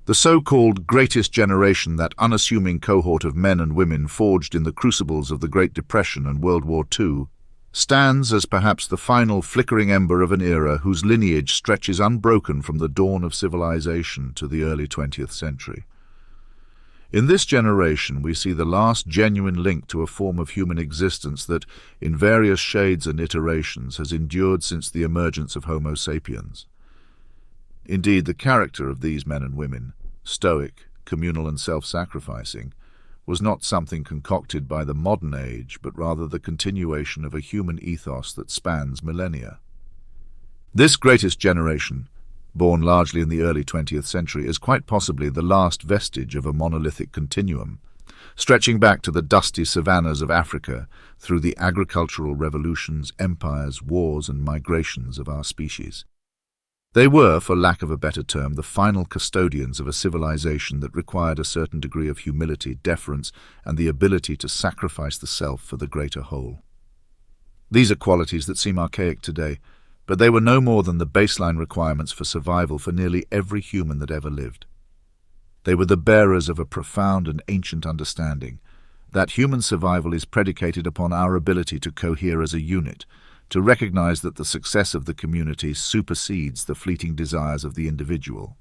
The so-called greatest generation, that unassuming cohort of men and women forged in the crucibles of the Great Depression and World War II, stands as perhaps the final flickering ember of an era whose lineage stretches unbroken from the dawn of civilization to the early 20th century. In this generation, we see the last genuine link to a form of human existence that, in various shades and iterations, has endured since the emergence of Homo sapiens. Indeed, the character of these men and women, stoic, communal and self-sacrificing, was not something concocted by the modern age, but rather the continuation of a human ethos that spans millennia. This greatest generation, born largely in the early 20th century, is quite possibly the last vestige of a monolithic continuum, stretching back to the dusty savannas of Africa through the agricultural revolutions, empires, wars and migrations of our species. They were, for lack of a better term, the final custodians of a civilization that required a certain degree of humility, deference, and the ability to sacrifice the self for the greater whole. These are qualities that seem archaic today, but they were no more than the baseline requirements for survival for nearly every human that ever lived. They were the bearers of a profound and ancient understanding that human survival is predicated upon our ability to cohere as a unit, to recognize that the success of the community supersedes the fleeting desires of the individual.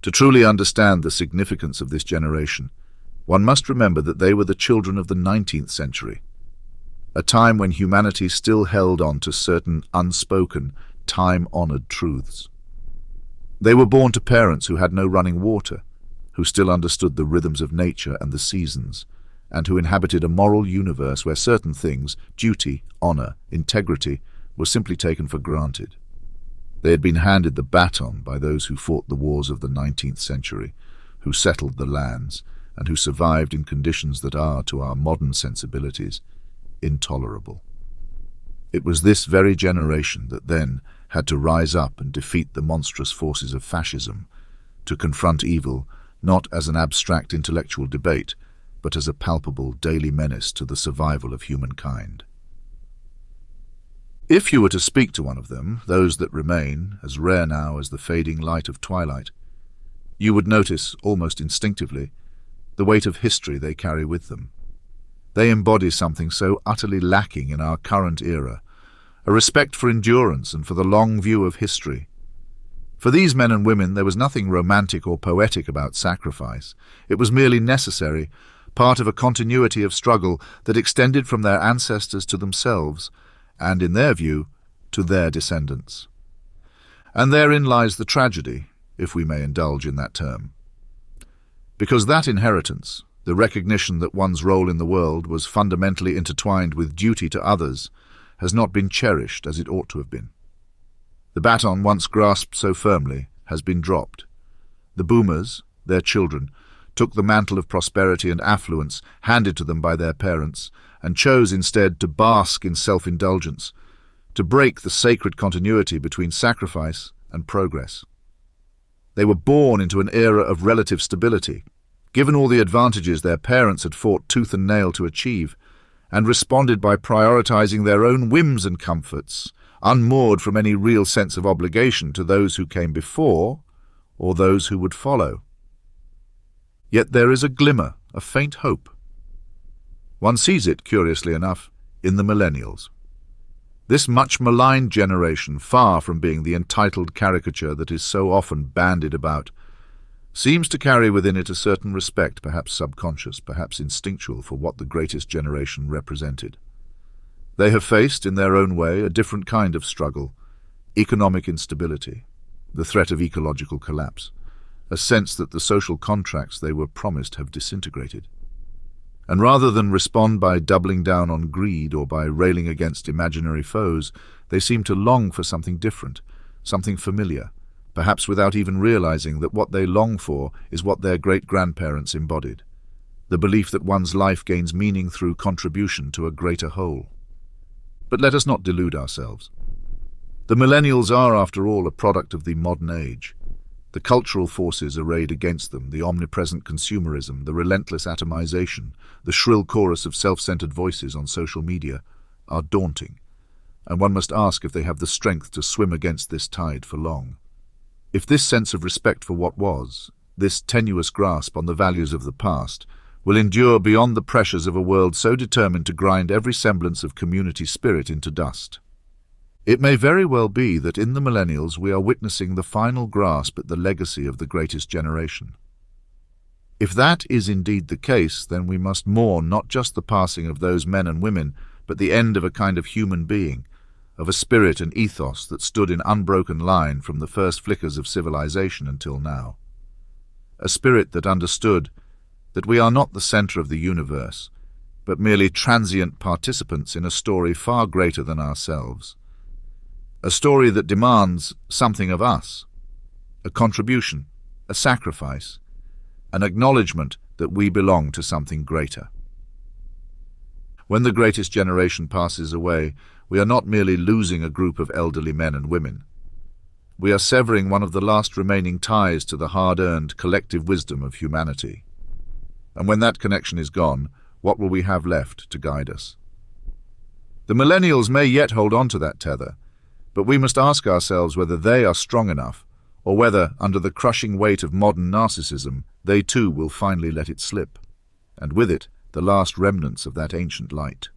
To truly understand the significance of this generation, one must remember that they were the children of the 19th century, a time when humanity still held on to certain unspoken, time-honored truths. They were born to parents who had no running water, who still understood the rhythms of nature and the seasons, and who inhabited a moral universe where certain things, duty, honor, integrity, were simply taken for granted. They had been handed the baton by those who fought the wars of the 19th century, who settled the lands, and who survived in conditions that are, to our modern sensibilities, intolerable. It was this very generation that then had to rise up and defeat the monstrous forces of fascism, to confront evil not as an abstract intellectual debate, but as a palpable daily menace to the survival of humankind. If you were to speak to one of them, those that remain, as rare now as the fading light of twilight, you would notice, almost instinctively, the weight of history they carry with them. They embody something so utterly lacking in our current era, a respect for endurance and for the long view of history. For these men and women there was nothing romantic or poetic about sacrifice. It was merely necessary, part of a continuity of struggle that extended from their ancestors to themselves, and, in their view, to their descendants. And therein lies the tragedy, if we may indulge in that term. Because that inheritance, the recognition that one's role in the world was fundamentally intertwined with duty to others, has not been cherished as it ought to have been. The baton, once grasped so firmly, has been dropped. The boomers, their children, took the mantle of prosperity and affluence handed to them by their parents, and chose instead to bask in self-indulgence, to break the sacred continuity between sacrifice and progress. They were born into an era of relative stability, given all the advantages their parents had fought tooth and nail to achieve, and responded by prioritizing their own whims and comforts, unmoored from any real sense of obligation to those who came before or those who would follow. Yet there is a glimmer, a faint hope. One sees it, curiously enough, in the millennials. This much maligned generation, far from being the entitled caricature that is so often bandied about, seems to carry within it a certain respect, perhaps subconscious, perhaps instinctual, for what the greatest generation represented. They have faced, in their own way, a different kind of struggle: economic instability, the threat of ecological collapse, a sense that the social contracts they were promised have disintegrated. And rather than respond by doubling down on greed or by railing against imaginary foes, they seem to long for something different, something familiar, perhaps without even realizing that what they long for is what their great-grandparents embodied: the belief that one's life gains meaning through contribution to a greater whole. But let us not delude ourselves. The millennials are, after all, a product of the modern age. The cultural forces arrayed against them, the omnipresent consumerism, the relentless atomization, the shrill chorus of self-centered voices on social media, are daunting, and one must ask if they have the strength to swim against this tide for long. If this sense of respect for what was, this tenuous grasp on the values of the past, will endure beyond the pressures of a world so determined to grind every semblance of community spirit into dust. It may very well be that in the millennials we are witnessing the final grasp at the legacy of the greatest generation. If that is indeed the case, then we must mourn not just the passing of those men and women, but the end of a kind of human being, of a spirit and ethos that stood in unbroken line from the first flickers of civilization until now. A spirit that understood that we are not the center of the universe, but merely transient participants in a story far greater than ourselves. A story that demands something of us, a contribution, a sacrifice, an acknowledgement that we belong to something greater. When the greatest generation passes away, we are not merely losing a group of elderly men and women. We are severing one of the last remaining ties to the hard-earned collective wisdom of humanity. And when that connection is gone, what will we have left to guide us? The millennials may yet hold on to that tether, but we must ask ourselves whether they are strong enough, or whether, under the crushing weight of modern narcissism, they too will finally let it slip, and with it the last remnants of that ancient light.